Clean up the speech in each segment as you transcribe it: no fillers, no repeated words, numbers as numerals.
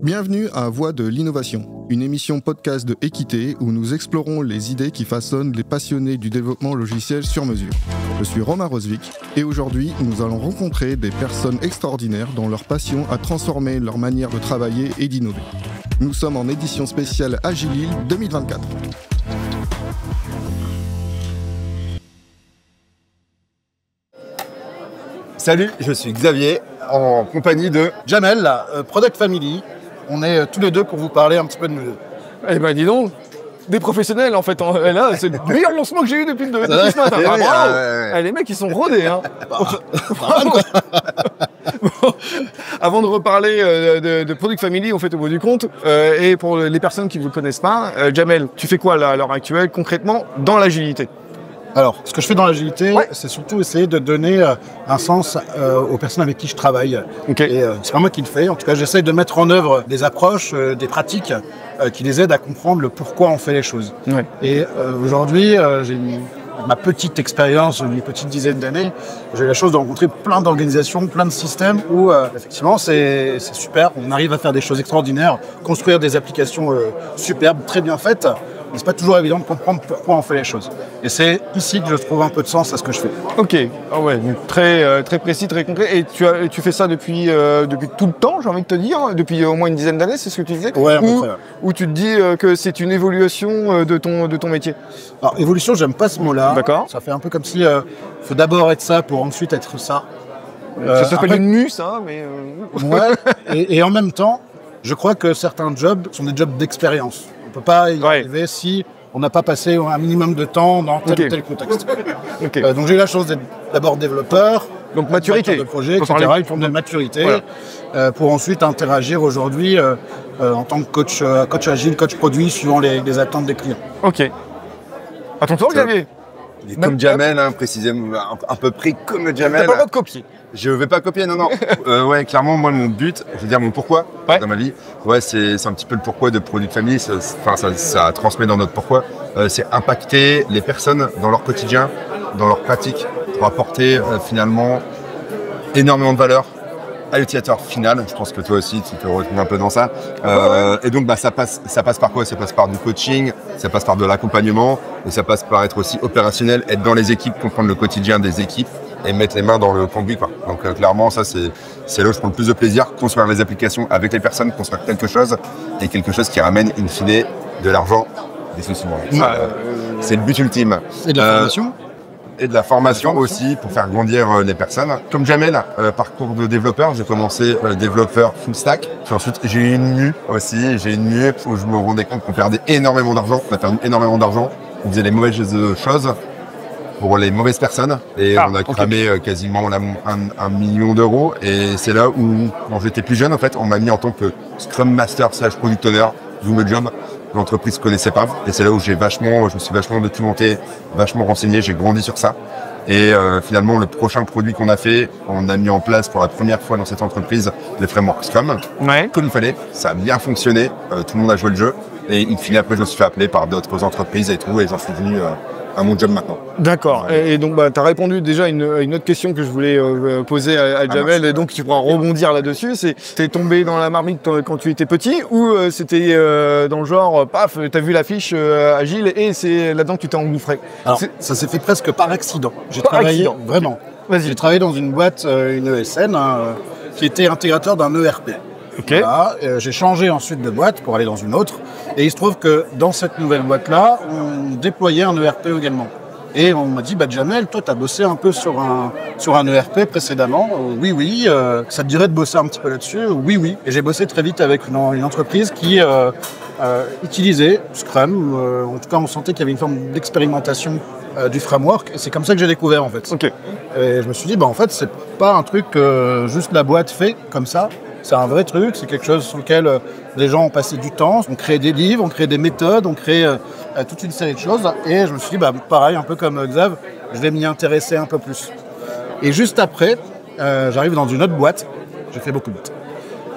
Bienvenue à Voix de l'innovation, une émission podcast de Équité où nous explorons les idées qui façonnent les passionnés du développement logiciel sur mesure. Je suis Romain Rosvik et aujourd'hui nous allons rencontrer des personnes extraordinaires dont leur passion a transformé leur manière de travailler et d'innover. Nous sommes en édition spéciale Agilil 2024. Salut, je suis Xavier, en compagnie de Jamel, Product Family. On est tous les deux pour vous parler un petit peu de nous. Eh ben dis donc, des professionnels en fait. Et là, c'est le meilleur lancement que j'ai eu depuis ce matin. Ah, bravo. Les mecs, ils sont rodés. Hein. Bon, avant de reparler de Product Family, on fait au bout du compte. Et pour les personnes qui ne vous connaissent pas, Jamel, tu fais quoi là, à l'heure actuelle, concrètement, dans l'agilité ? Alors, ce que je fais dans l'agilité, c'est surtout essayer de donner un sens aux personnes avec qui je travaille. Okay. Et c'est pas moi qui le fais. En tout cas, j'essaie de mettre en œuvre des approches, des pratiques qui les aident à comprendre le pourquoi on fait les choses. Ouais. Et aujourd'hui, j'ai ma petite expérience, une petite dizaine d'années, j'ai eu la chance de rencontrer plein d'organisations, plein de systèmes où effectivement c'est super, on arrive à faire des choses extraordinaires, construire des applications superbes, très bien faites. Mais c'est pas toujours évident de comprendre pourquoi on fait les choses. Et c'est ici que je trouve un peu de sens à ce que je fais. Ok, ah ouais, très précis, très concret. Et tu fais ça depuis tout le temps, j'ai envie de te dire, depuis au moins une dizaine d'années, c'est ce que tu disais ? Ouais, à peu près. Ou tu te dis que c'est une évolution de ton métier ? Alors, évolution, j'aime pas ce mot-là. D'accord. Ça fait un peu comme si faut d'abord être ça pour ensuite être ça. Ça s'appelle après, une mue, ça, mais... Ouais, et en même temps, je crois que certains jobs sont des jobs d'expérience. On ne peut pas y arriver si on n'a pas passé un minimum de temps dans tel ou tel contexte. Okay. Donc j'ai eu la chance d'être d'abord développeur, donc maturité de projet, etc., une forme de maturité, pour ensuite interagir aujourd'hui en tant que coach agile, coach produit, suivant les attentes des clients. Ok. À ton tour, Xavier. Comme Jamel, hein, précisément, à peu près comme Jamel. T'as pas le droit de copier. Je vais pas copier, non. Ouais, clairement, moi, mon but, je veux dire mon pourquoi dans ma vie, c'est un petit peu le pourquoi de Product Family, ça transmet dans notre pourquoi. C'est impacter les personnes dans leur quotidien, dans leur pratique, pour apporter finalement énormément de valeur à l'utilisateur final. Je pense que toi aussi, tu te retrouves un peu dans ça. Et donc, ça passe par quoi ? Ça passe par du coaching, ça passe par de l'accompagnement, et ça passe par être aussi opérationnel, être dans les équipes, comprendre le quotidien des équipes et mettre les mains dans le conduit, quoi. Donc, clairement, ça, c'est là où je prends le plus de plaisir, construire les applications avec les personnes, construire quelque chose, et quelque chose qui ramène, in fine, de l'argent, des sous. C'est le but ultime. Et de la formation et de la formation aussi pour faire grandir les personnes. Comme Jamel, parcours de développeur, j'ai commencé développeur full stack. Puis ensuite, j'ai eu une mue aussi. J'ai une mue où je me rendais compte qu'on perdait énormément d'argent. On a perdu énormément d'argent. On faisait les mauvaises choses pour les mauvaises personnes. Et on a cramé quasiment 1 million d'euros. Et c'est là où, quand j'étais plus jeune, en fait, on m'a mis en tant que Scrum Master / Product Owner, d'où le job. L'entreprise ne connaissait pas. Et c'est là où je me suis vachement documenté, vachement renseigné, j'ai grandi sur ça. Et finalement, le prochain produit qu'on a fait, on a mis en place pour la première fois dans cette entreprise les frameworks Scrum. Comme il fallait, ça a bien fonctionné, tout le monde a joué le jeu. Et in fine, après, je me suis fait appeler par d'autres entreprises et tout, et j'en suis venu à mon job maintenant. D'accord. Et donc, tu as répondu déjà à une autre question que je voulais poser à Jamel, et donc tu pourras rebondir là-dessus. T'es tombé dans la marmite quand tu étais petit, ou c'était dans le genre, paf, t'as vu l'affiche Agile et c'est là-dedans que tu t'es engouffré? Alors, ça s'est fait presque par accident. J'ai travaillé dans une boîte, une ESN, qui était intégrateur d'un ERP. Okay. Voilà, j'ai changé ensuite de boîte pour aller dans une autre. Et il se trouve que dans cette nouvelle boîte-là, on déployait un ERP également. Et on m'a dit, Jamel, toi, tu as bossé un peu sur un ERP précédemment. Oui. Ça te dirait de bosser un petit peu là-dessus ? Oui. Et j'ai bossé très vite avec une entreprise qui utilisait Scrum. En tout cas, on sentait qu'il y avait une forme d'expérimentation du framework. Et c'est comme ça que j'ai découvert, en fait. Okay. Et je me suis dit, en fait, c'est pas un truc que juste la boîte fait comme ça. C'est un vrai truc, c'est quelque chose sur lequel les gens ont passé du temps, on crée des livres, on crée des méthodes, on crée toute une série de choses. Et je me suis dit, pareil, un peu comme Xav, je vais m'y intéresser un peu plus. Et juste après, j'arrive dans une autre boîte, j'ai fait beaucoup de boîtes.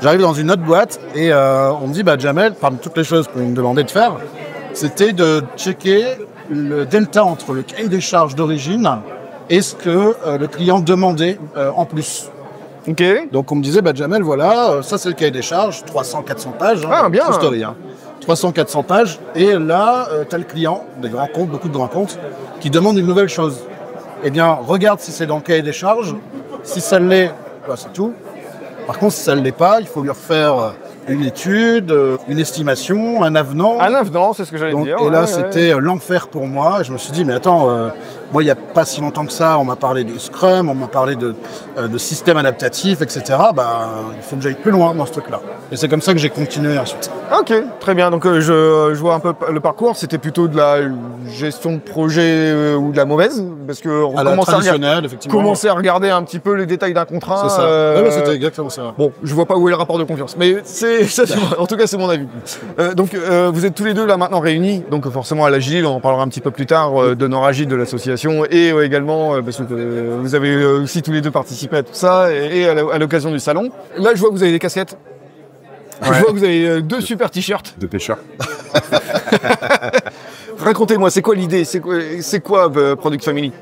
J'arrive dans une autre boîte et on me dit, Jamel, parmi toutes les choses qu'on me demandait de faire, c'était de checker le delta entre le cahier des charges d'origine et ce que le client demandait en plus. Ok. Donc on me disait, Jamel, voilà, ça c'est le cahier des charges, 300-400 pages. Bien. True story, 300-400 pages. Et là, tu as le client, des grands comptes, beaucoup de grands comptes, qui demande une nouvelle chose. Eh bien, regarde si c'est dans le cahier des charges. Si ça l'est, c'est tout. Par contre, si ça ne l'est pas, il faut lui refaire une étude, une estimation, un avenant. Un avenant, c'est ce que j'allais dire. Et là, c'était l'enfer pour moi. Je me suis dit, mais attends, moi, il n'y a pas si longtemps que ça, on m'a parlé du Scrum, on m'a parlé de systèmes adaptatifs, etc. Il faut que j'aille plus loin dans ce truc-là. Et c'est comme ça que j'ai continué ensuite. Ok, très bien. Donc, je vois un peu le parcours. C'était plutôt de la gestion de projet ou de la mauvaise, parce que on commençait à regarder un petit peu les détails d'un contrat. C'est ça. C'était exactement ça. Bon, je vois pas où est le rapport de confiance, mais en tout cas, c'est mon avis. Donc, vous êtes tous les deux là maintenant réunis. Donc, forcément à l'Agile, on en parlera un petit peu plus tard de Nord-Agile, de l'association, et également parce que vous avez aussi tous les deux participé à tout ça et à l'occasion du salon. Là, je vois que vous avez des casquettes. Ouais. Je vois que vous avez 2 super t-shirts. De pêcheurs. Racontez-moi, c'est quoi l'idée? C'est quoi Product Family?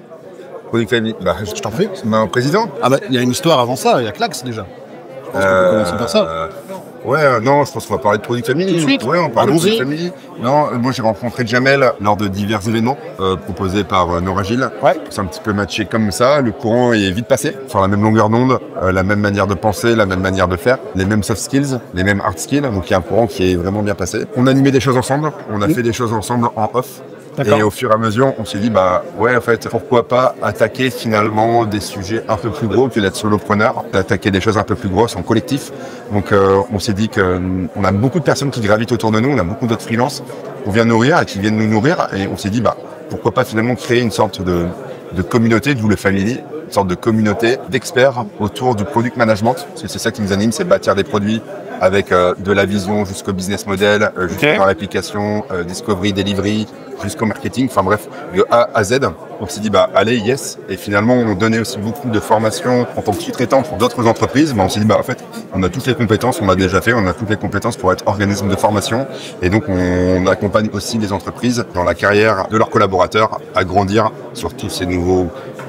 Product Family, je t'en prie. C'est un président. Il y a une histoire avant ça, il y a Clax déjà. Je pense qu'on peut commencer par ça. Non, je pense qu'on va parler de Product Family. Tout de suite. Ouais, on parle de Product Family. Non, moi j'ai rencontré Jamel lors de divers événements proposés par Nord-Agile. Ouais. C'est un petit peu matché comme ça. Le courant est vite passé, sur la même longueur d'onde, la même manière de penser, la même manière de faire, les mêmes soft skills, les mêmes hard skills. Donc il y a un courant qui est vraiment bien passé. On a animé des choses ensemble, on a fait des choses ensemble en off. Et au fur et à mesure, on s'est dit, en fait, pourquoi pas attaquer finalement des sujets un peu plus gros que d'être solopreneur, attaquer des choses un peu plus grosses en collectif. Donc, on s'est dit qu'on a beaucoup de personnes qui gravitent autour de nous, on a beaucoup d'autres freelances qu'on vient nourrir et qui viennent nous nourrir. Et on s'est dit, pourquoi pas finalement créer une sorte de communauté, d'où le family, une sorte de communauté d'experts autour du product management. Parce que c'est ça qui nous anime, c'est bâtir des produits avec de la vision jusqu'au business model, jusqu'à l'application, discovery, delivery, jusqu'au marketing, enfin bref, de A à Z. On s'est dit, allez, yes. Et finalement, on donnait aussi beaucoup de formations en tant que sous-traitant pour d'autres entreprises. On s'est dit, en fait, on a toutes les compétences, on l'a déjà fait, on a toutes les compétences pour être organisme de formation. Et donc, on accompagne aussi les entreprises dans la carrière de leurs collaborateurs à grandir sur tous ces nouveaux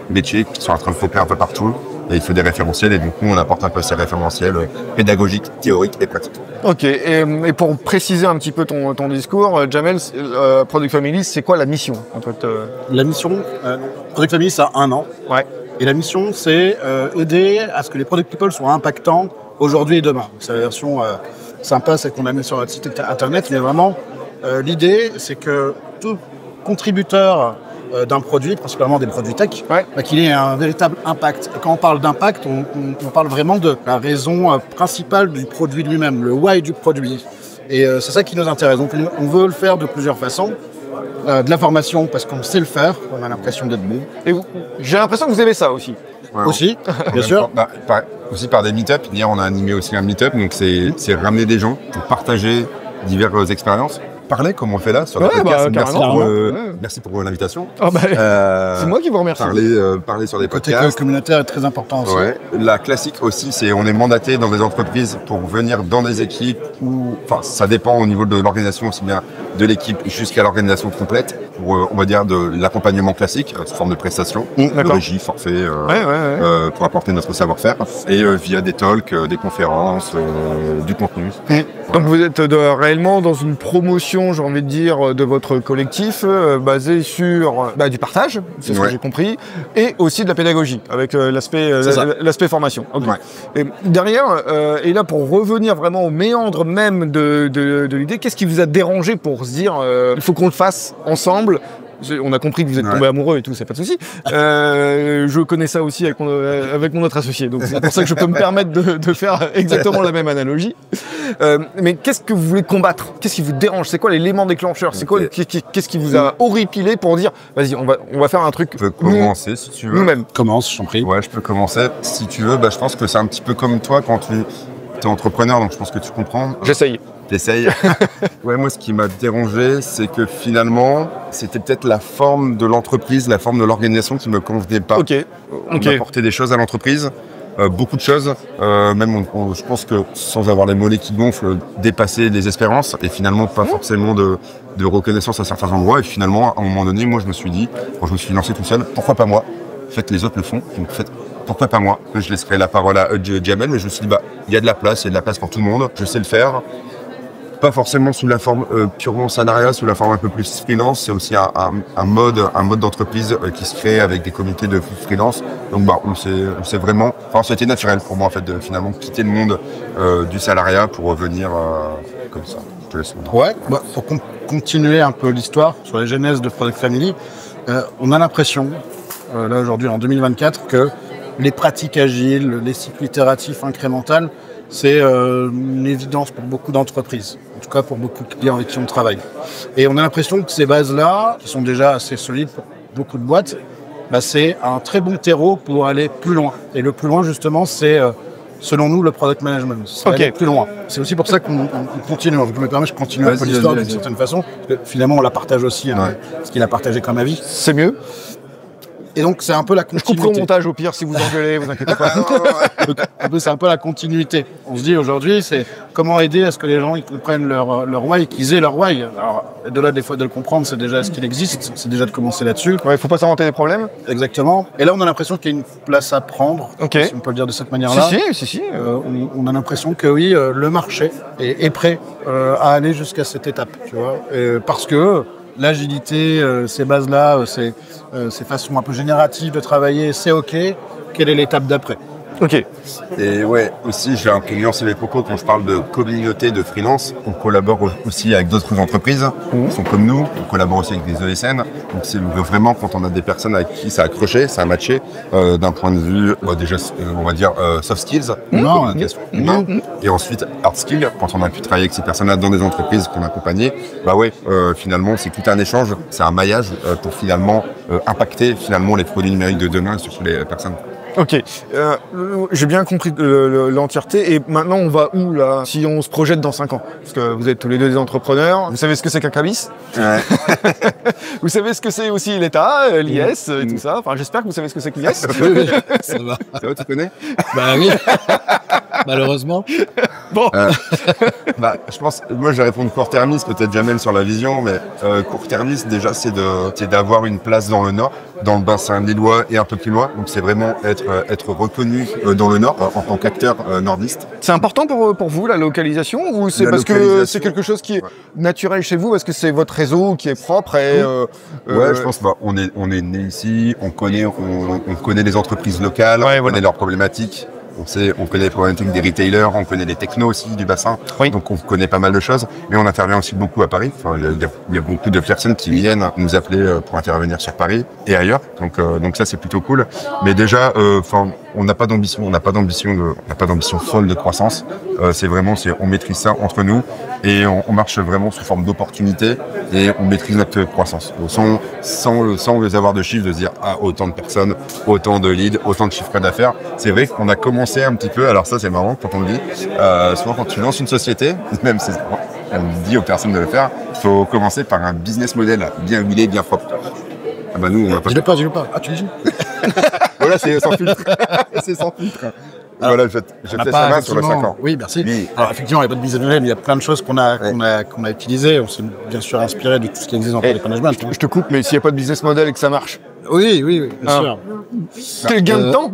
métiers qui sont en train de popper un peu partout. Et il faut des référentiels, et du coup, on apporte un peu ces référentiels pédagogiques, théoriques et pratiques. Ok, et pour préciser un petit peu ton discours, Jamel, Product Family, c'est quoi la mission en fait, La mission, Product Family, ça a 1 an. Ouais. Et la mission, c'est aider à ce que les Product People soient impactants aujourd'hui et demain. C'est la version sympa, celle qu'on a mis sur notre site internet, mais vraiment, l'idée, c'est que tout contributeur d'un produit, principalement des produits tech, qu'il ait un véritable impact. Et quand on parle d'impact, on parle vraiment de la raison principale du produit lui-même, le why du produit. Et c'est ça qui nous intéresse. Donc on veut le faire de plusieurs façons. De la formation parce qu'on sait le faire, on a l'impression d'être bon. Et j'ai l'impression que vous aimez ça aussi. Ouais, aussi, bien sûr. Aussi par des meet-up. Hier, on a animé aussi un meet-up, donc c'est ramener des gens pour partager diverses expériences. Parler comme on fait là sur la podcast. Merci pour l'invitation. C'est moi qui vous remercie. Parler sur des podcasts. Le côté communautaire est très important aussi. Ouais. La classique aussi, c'est on est mandaté dans des entreprises pour venir dans des équipes où, ça dépend au niveau de l'organisation aussi bien de l'équipe jusqu'à l'organisation complète pour, on va dire, de l'accompagnement classique sous forme de prestation, de régie, forfait, pour apporter notre savoir-faire et via des talks, des conférences, du contenu. Donc vous êtes réellement dans une promotion, j'ai envie de dire, de votre collectif basé sur du partage, c'est ce que j'ai compris, et aussi de la pédagogie avec l'aspect formation. Okay. Et derrière, et là pour revenir vraiment au méandre même de l'idée, qu'est-ce qui vous a dérangé pour se dire il faut qu'on le fasse ensemble? On a compris que vous êtes tombé amoureux et tout, c'est pas de souci. Je connais ça aussi avec mon autre associé, donc c'est pour ça que je peux me permettre de faire exactement la même analogie. Mais qu'est-ce que vous voulez combattre? Qu'est-ce qui vous dérange? C'est quoi l'élément déclencheur? C'est quoi qu'est-ce qui vous a horripilé pour dire vas-y, on va faire un truc? Tu peux commencer si tu veux. Nous-mêmes. Commence, je t'en prie. Ouais, je peux commencer. Si tu veux, je pense que c'est un petit peu comme toi quand tu es entrepreneur, donc je pense que tu comprends. J'essaye. T'essayes. Ouais, moi, ce qui m'a dérangé, c'est que finalement, c'était peut-être la forme de l'entreprise, la forme de l'organisation qui me convenait pas. On apportait des choses à l'entreprise, beaucoup de choses. Même, je pense que sans avoir les mollets qui gonflent, dépasser les espérances et finalement pas forcément de reconnaissance à certains endroits. Et finalement, à un moment donné, moi, je me suis dit, quand je me suis lancé tout seul, pourquoi pas moi? Faites, les autres le font, donc faites pourquoi pas moi? Je laisserai la parole à Jamel, mais je me suis dit, il y a de la place pour tout le monde, je sais le faire. Pas forcément sous la forme purement salariat, sous la forme un peu plus freelance. C'est aussi un mode d'entreprise qui se crée avec des communautés de freelance. Donc c'est vraiment, c'était naturel pour moi en fait de finalement quitter le monde du salariat pour revenir comme ça. Je te laisse. Ouais. Pour continuer un peu l'histoire sur les genèses de Product Family, on a l'impression là aujourd'hui en 2024 que les pratiques agiles, les cycles itératifs incrémentaux, c'est une évidence pour beaucoup d'entreprises, en tout cas pour beaucoup de clients avec qui on travaille. Et on a l'impression que ces bases-là, qui sont déjà assez solides pour beaucoup de boîtes, c'est un très bon terreau pour aller plus loin. Et le plus loin, justement, c'est, selon nous, le product management. C'est aller plus loin. C'est aussi pour ça qu'on continue. Je me permets, je continue un peu l'histoire d'une certaine façon, parce que finalement, on la partage aussi, ce qu'il a partagé comme avis. C'est mieux. Et donc, c'est un peu la continuité. Je couperai au montage au pire si vous engueulez, vous inquiétez pas. C'est un peu la continuité. On se dit aujourd'hui, c'est comment aider à ce que les gens ils comprennent leur why, qu'ils aient leur why. Alors, de là, des fois, de le comprendre, c'est déjà ce qu'il existe, c'est déjà de commencer là-dessus. Ouais, il faut pas s'inventer des problèmes. Exactement. Et là, on a l'impression qu'il y a une place à prendre, si on peut le dire de cette manière-là. Si. On a l'impression que oui, le marché est prêt à aller jusqu'à cette étape, tu vois, parce que l'agilité, ces bases-là, ces façons un peu génératives de travailler, c'est OK. Quelle est l'étape d'après? Ok. Et ouais, aussi, j'ai un peu nuancé les propos quand je parle de communauté de freelance. On collabore aussi avec d'autres entreprises qui sont comme nous. On collabore aussi avec des ESN. Donc, c'est vraiment quand on a des personnes avec qui ça a accroché, ça a matché, d'un point de vue, déjà, on va dire, soft skills. Et ensuite, hard skills. Quand on a pu travailler avec ces personnes-là dans des entreprises qu'on a accompagnées, finalement, c'est tout un échange. C'est un maillage pour finalement impacter finalement les produits numériques de demain sur les personnes. Ok, j'ai bien compris l'entièreté. Et maintenant, on va où là, si on se projette dans 5 ans? Parce que vous êtes tous les deux des entrepreneurs. Vous savez ce que c'est qu'un cabis? Ouais. Vous savez ce que c'est aussi l'État, l'IS et tout ça. Enfin, j'espère que vous savez ce que c'est que l'IS. Oui, ça va. Ça va, tu connais? Bah oui. Malheureusement. Bon. Je pense, moi je vais répondre court-termiste, peut-être Jamel sur la vision, mais court-termiste déjà c'est d'avoir une place dans le Nord, dans le bassin lillois et un peu plus loin. Donc c'est vraiment être reconnu dans le Nord en tant qu'acteur nordiste. C'est important pour vous la localisation, ou c'est parce que c'est quelque chose qui est naturel chez vous, parce que c'est votre réseau qui est propre et ouais, je pense on est né ici, on connaît les entreprises locales, on connaît leurs problématiques. On connaît les problématiques des retailers, on connaît les technos aussi du bassin, donc on connaît pas mal de choses, mais on intervient aussi beaucoup à Paris. Enfin, il y a beaucoup de personnes qui viennent nous appeler pour intervenir sur Paris et ailleurs, donc ça c'est plutôt cool. Mais déjà, on n'a pas d'ambition folle de croissance. On maîtrise ça entre nous et on marche vraiment sous forme d'opportunité et on maîtrise notre croissance sans les avoir de chiffres, de se dire autant de personnes, autant de leads, autant de chiffres d'affaires. C'est vrai qu'on a commencé un petit peu, alors ça c'est marrant quand on le dit, souvent quand tu lances une société, même si on dit aux personnes de le faire, il faut commencer par un business model bien huilé, bien propre. Nous on va pas... Dis-le pas. Ah, tu le dis? Voilà, c'est sans filtre. C'est sans filtre. Alors, voilà, je fais ça main sur le 5 ans. Oui, merci. Alors, effectivement, il n'y a pas de business model, mais il y a plein de choses qu'on a utilisées. On s'est bien sûr inspiré de tout ce qui existe en product management. Je te coupe, mais s'il n'y a pas de business model et que ça marche. Oui, bien sûr. Quel gain de temps.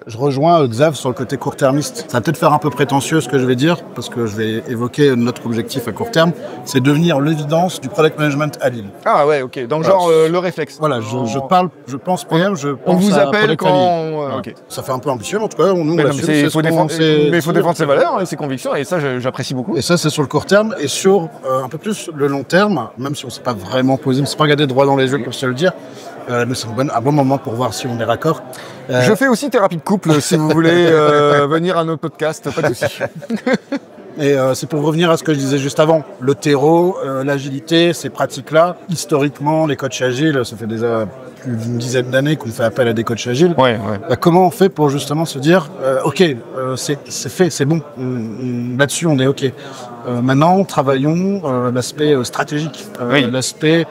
Je rejoins Xav sur le côté court-termiste. Ça va peut-être faire un peu prétentieux ce que je vais dire, parce que je vais évoquer notre objectif à court terme, c'est devenir l'évidence du product management à Lille. Ah ouais, ok. Dans le genre le réflexe. Voilà, je pense on vous appelle quand... Okay. Ça fait un peu ambitieux, mais en tout cas, nous, il faut défendre ses valeurs et ses convictions, et ça, j'apprécie beaucoup. Et ça, c'est sur le court terme, et sur un peu plus le long terme, même si on ne s'est pas vraiment posé, on ne s'est pas regardé droit dans les yeux, comme je te le dire. Mais c'est un bon moment pour voir si on est raccord. Je fais aussi thérapie de couple, si vous voulez venir à notre podcast, pas de souci. Et c'est pour revenir à ce que je disais juste avant. Le terreau, l'agilité, ces pratiques-là, historiquement, les coachs agiles, ça fait déjà plus d'une dizaine d'années qu'on fait appel à des coachs agiles. Ouais. Comment on fait pour justement se dire, OK, c'est fait, c'est bon, là-dessus on est OK. Maintenant, travaillons l'aspect stratégique, l'aspect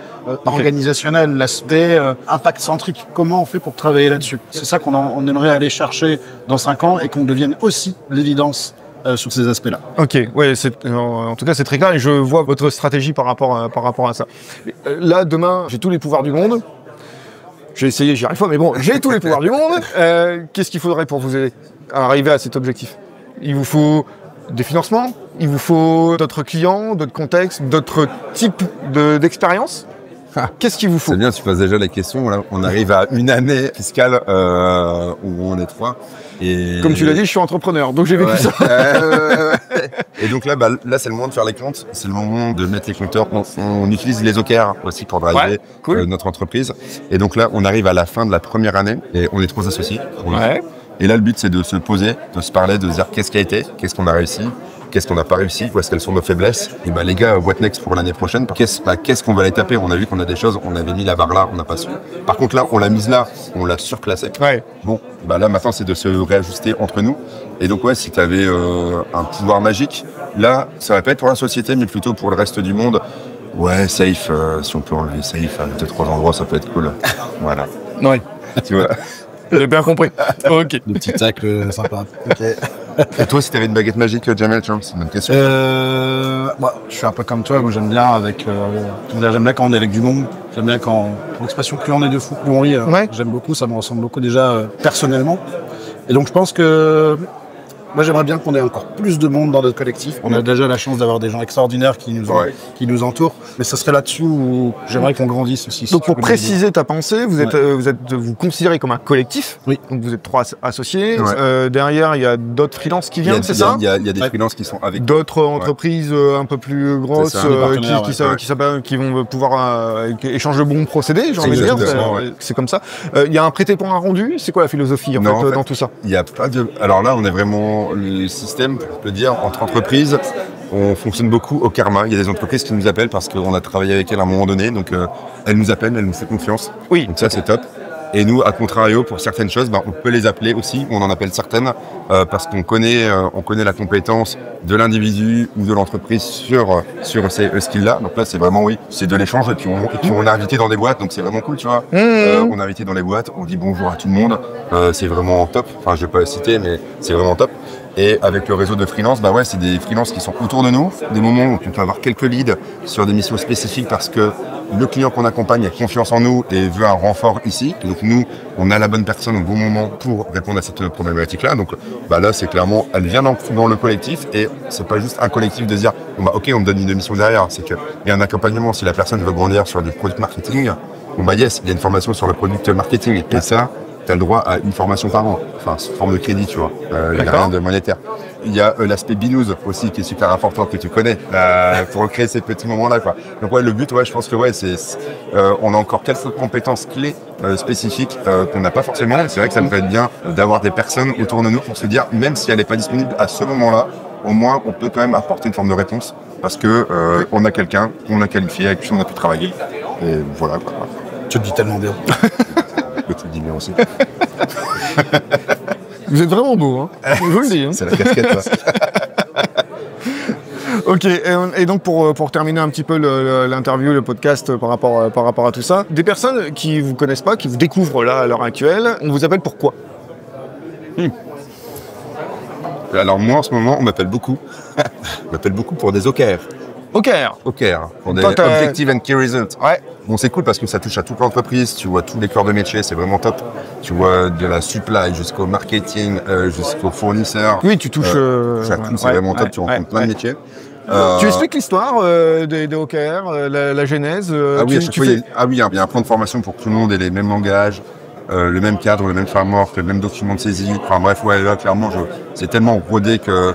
organisationnel, l'aspect impact-centrique. Comment on fait pour travailler là-dessus? C'est ça qu'on aimerait aller chercher dans 5 ans et qu'on devienne aussi l'évidence sur ces aspects-là. Ok, ouais, en tout cas c'est très clair et je vois votre stratégie par rapport à ça. Là, demain, j'ai tous les pouvoirs du monde. J'ai essayé, j'y arrive pas, mais bon, j'ai tous les pouvoirs du monde. Qu'est-ce qu'il faudrait pour vous aider à arriver à cet objectif? Il vous faut des financements, il vous faut d'autres clients, d'autres contextes, d'autres types d'expériences. Qu'est-ce qu'il vous faut? C'est bien, tu poses déjà la question. Là, on arrive à une année fiscale où on est 3. Et... Comme tu l'as dit, je suis entrepreneur, donc j'ai vécu ça. Et donc là, là, c'est le moment de faire les comptes. C'est le moment de mettre les compteurs. On utilise les OKR aussi pour driver notre entreprise. Et donc là, on arrive à la fin de la première année et on est 3 associés. Et là, le but, c'est de se poser, de se parler, de se dire qu'est-ce qui a été, qu'est-ce qu'on a réussi, qu'est-ce qu'on n'a pas réussi, où est-ce qu'elles sont nos faiblesses. Et les gars, what next pour l'année prochaine? Qu'est-ce qu'on va aller taper? On a vu qu'on a des choses, on avait mis la barre là, on n'a pas su. Par contre, là, on l'a mise là, on l'a surclassée. Bon, là, maintenant, c'est de se réajuster entre nous. Et donc, si tu avais un pouvoir magique, là, ça va pas être pour la société, mais plutôt pour le reste du monde. Ouais, safe, si on peut enlever safe à 2-3 endroits, ça peut être cool. Voilà. Oui. Tu vois. J'ai bien compris. Ok. Des petits tacles sympas. Ok. Et toi, si tu avais une baguette magique, Jamel, c'est une bonne question. Moi, je suis un peu comme toi. Moi, j'aime bien j'aime bien quand on est avec du monde. J'aime bien quand l'expression plus on est de fou, plus on rit. J'aime beaucoup. Ça me ressemble beaucoup déjà personnellement. Et donc, je pense que moi, j'aimerais bien qu'on ait encore plus de monde dans notre collectif. On a déjà la chance d'avoir des gens extraordinaires qui nous entourent. Mais ce serait là-dessus où j'aimerais qu'on grandisse aussi. Donc, pour préciser ta pensée, vous considérez comme un collectif. Oui. Donc, vous êtes 3 associés. Derrière, il y a d'autres freelances qui viennent, c'est ça? Il y a des freelances qui sont avec d'autres entreprises un peu plus grosses qui vont pouvoir échanger de bons procédés, j'ai envie de dire. C'est comme ça. Il y a un prêté pour un rendu. C'est quoi la philosophie en fait, dans tout ça? Il y a pas de. Alors là, on est vraiment le système, pour te dire, entre entreprises. On fonctionne beaucoup au karma. Il y a des entreprises qui nous appellent parce qu'on a travaillé avec elles à un moment donné. Donc, elles nous appellent, elles nous font confiance. Oui. Donc ça, c'est top. Et nous, à contrario, pour certaines choses, on peut les appeler aussi. On en appelle certaines parce qu'on connaît la compétence de l'individu ou de l'entreprise sur ces skills-là. Donc là, c'est vraiment, c'est de l'échange. Et puis, on est invité dans des boîtes. Donc, c'est vraiment cool, tu vois. On est invité dans les boîtes. On dit bonjour à tout le monde. C'est vraiment top. Enfin, je vais pas citer, mais c'est vraiment top. Et avec le réseau de freelance, c'est des freelances qui sont autour de nous. Des moments où on peut avoir quelques leads sur des missions spécifiques parce que le client qu'on accompagne a confiance en nous et veut un renfort ici. Et donc nous, on a la bonne personne au bon moment pour répondre à cette problématique-là. Donc là, c'est clairement, elle vient dans le collectif et c'est pas juste un collectif de dire, ok, on me donne une mission derrière. C'est qu'il y a un accompagnement. Si la personne veut grandir sur du product marketing, il y a une formation sur le product marketing. Et ça, tu as le droit à une formation par an, enfin, sous forme de crédit, tu vois. Il n'y a rien de monétaire. Il y a l'aspect binous aussi qui est super important, que tu connais, pour créer ces petits moments-là, quoi. Donc, le but, je pense que, on a encore quelques compétences clés spécifiques qu'on n'a pas forcément. C'est vrai que ça me fait bien d'avoir des personnes autour de nous pour se dire, même si elle n'est pas disponible à ce moment-là, au moins, on peut quand même apporter une forme de réponse parce que on a quelqu'un qu'on a qualifié, avec qui on a pu travailler. Et voilà, quoi. Tu le dis tellement bien. Tu le dis bien aussi. Vous êtes vraiment beau, hein. Je vous le dis. Hein. C'est la casquette, ça. Ok, et donc pour terminer un petit peu l'interview, le podcast par rapport à tout ça, des personnes qui vous connaissent pas, qui vous découvrent là à l'heure actuelle, on vous appelle pourquoi? Alors moi en ce moment on m'appelle beaucoup. On m'appelle beaucoup pour des OKR. OKR. Pour des Objective and Key Results. Ouais. Bon, c'est cool parce que ça touche à toute l'entreprise, tu vois tous les corps de métier, c'est vraiment top. Tu vois de la supply jusqu'au marketing, jusqu'aux fournisseurs. Oui, tu touches... c'est vraiment top, tu rencontres plein de métiers. Tu expliques l'histoire des OKR, la genèse. Il y a un plan de formation pour que tout le monde ait les mêmes langages, le même cadre, le même framework, le même document de saisie. Enfin bref, là clairement, c'est tellement rodé que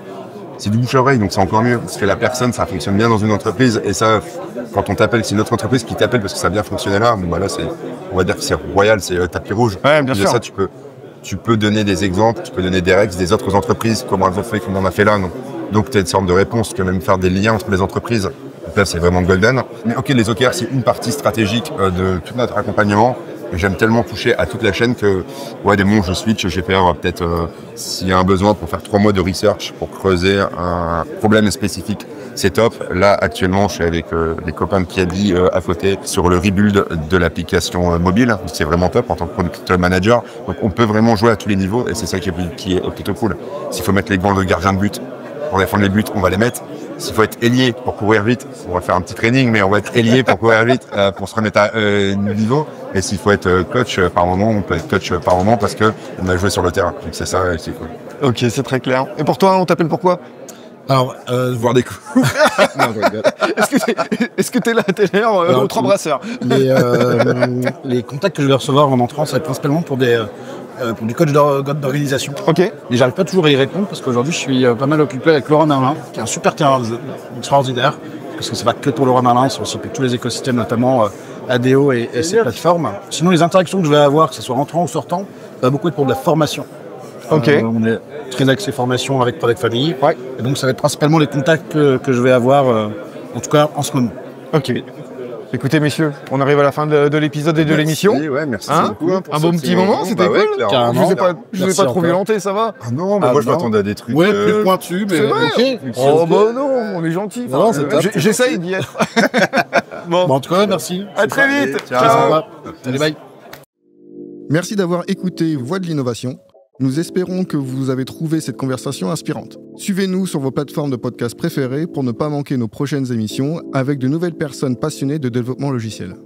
c'est du bouche à oreille, donc c'est encore mieux. Parce que la personne, ça fonctionne bien dans une entreprise. Et ça, quand on t'appelle, c'est une autre entreprise qui t'appelle parce que ça a bien fonctionné là. Bon, là, on va dire que c'est royal, c'est tapis rouge. Ouais, bien sûr. Ça, tu peux donner des exemples, tu peux donner des règles des autres entreprises, comment elles ont fait, comment on a fait là. Donc tu as une sorte de réponse, tu peux même faire des liens entre les entreprises. Donc là, c'est vraiment golden. Mais ok, les OKR, c'est une partie stratégique de tout notre accompagnement. J'aime tellement toucher à toute la chaîne que, des moments où je switch, je vais faire peut-être, s'il y a un besoin pour faire 3 mois de research pour creuser un problème spécifique, c'est top. Là, actuellement, je suis avec les copains de Kiabi à côté sur le rebuild de l'application mobile. C'est vraiment top en tant que product manager. Donc, on peut vraiment jouer à tous les niveaux et c'est ça qui est plutôt cool. S'il faut mettre les gants de gardien de but pour défendre les buts, on va les mettre. S'il faut être ailier pour courir vite, on va faire un petit training, mais on va être ailier pour courir vite, pour se remettre à niveau. Et s'il faut être coach par moment, on peut être coach par moment parce que on a joué sur le terrain. Donc c'est ça, c'est cool. Ok, c'est très clair. Et pour toi, on t'appelle pourquoi? Alors, Voir des coups. Non, je rigole. Est-ce que t'es là, aux trois brasseurs? les contacts que je vais recevoir en entrant, ça va être principalement pour des coachs d'organisation. Ok. Et j'arrive pas toujours à y répondre parce qu'aujourd'hui, je suis pas mal occupé avec Laurent Merlin, qui est un super terrain extraordinaire. Parce que c'est pas que pour Laurent Merlin, c'est aussi pour tous les écosystèmes, notamment ADO et ses plateformes. Sinon, les interactions que je vais avoir, que ce soit entrant ou sortant, ça va beaucoup être pour de la formation. Ok. On est très axé formation avec Product Family. Ouais. Et donc, ça va être principalement les contacts que je vais avoir, en tout cas en ce moment. Ok. Écoutez, messieurs, on arrive à la fin de l'épisode et de l'émission. Ouais, merci Hein, beaucoup. Pour un ce bon petit moment, c'était cool. Carrément. Je vous ai pas Merci trop encore. violenté, ça va? Ah non, mais moi je m'attendais à des trucs. Ouais, plus pointu, mais c'est vrai. ok. Oh bah non, on est gentil. Non, c'est top. J'essaye d'y être. Bon, Bon, en tout cas, merci. à très vite. Ciao. Très Ciao. sympa. Allez, bye. Merci d'avoir écouté Voix de l'innovation. Nous espérons que vous avez trouvé cette conversation inspirante. Suivez-nous sur vos plateformes de podcast préférées pour ne pas manquer nos prochaines émissions avec de nouvelles personnes passionnées de développement logiciel.